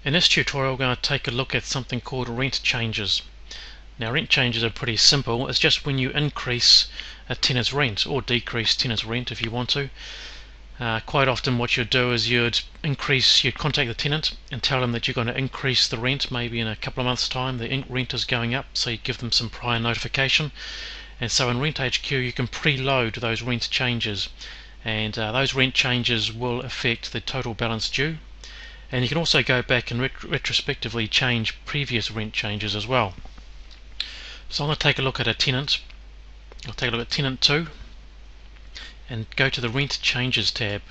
In this tutorial, we're going to take a look at something called rent changes. Now, rent changes are pretty simple. It's just when you increase a tenant's rent or decrease tenant's rent if you want to. Quite often what you'd do is you'd contact the tenant and tell them that you're going to increase the rent maybe in a couple of months' time. The rent is going up, so you give them some prior notification. And so in RentHQ you can preload those rent changes, and those rent changes will affect the total balance due. And you can also go back and retrospectively change previous rent changes as well. So I'm going to take a look at a tenant. I'll take a look at tenant 2 and go to the rent changes tab.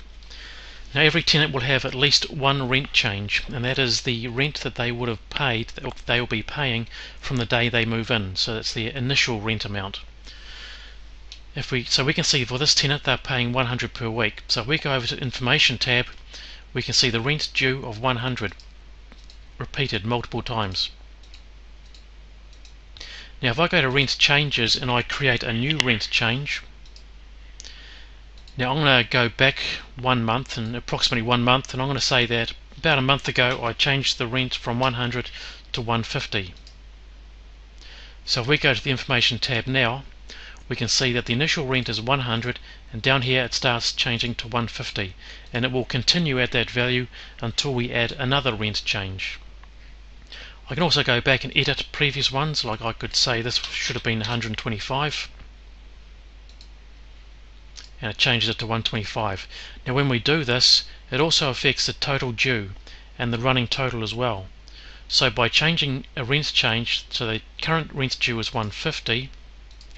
Now, every tenant will have at least one rent change, and that is the rent that they would have paid, that they will be paying from the day they move in. So that's the initial rent amount. So we can see for this tenant they're paying 100 per week. So if we go over to the information tab, we can see the rent due of 100 repeated multiple times. Now if I go to rent changes and I create a new rent change, now I'm going to go back 1 month, and approximately 1 month, and I'm going to say that about a month ago I changed the rent from 100 to 150. So if we go to the information tab now, we can see that the initial rent is 100, and down here it starts changing to 150, and it will continue at that value until we add another rent change. I can also go back and edit previous ones, like I could say this should have been 125, and it changes it to 125. Now when we do this, it also affects the total due and the running total as well. So by changing a rent change, so the current rent due is 150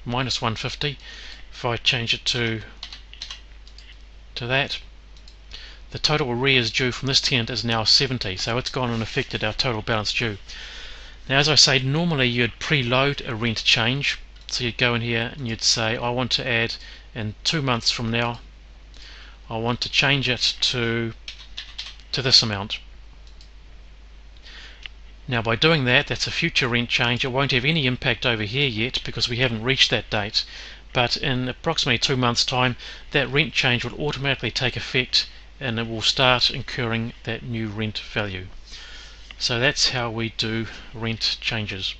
minus 150, if I change it to that, the total arrears due from this tenant is now 70, so it's gone and affected our total balance due. Now as I say, normally you'd preload a rent change, so you'd go in here and you'd say I want to add in 2 months from now, I want to change it to this amount. Now by doing that, that's a future rent change. It won't have any impact over here yet because we haven't reached that date, but in approximately 2 months' time that rent change will automatically take effect and it will start incurring that new rent value. So that's how we do rent changes.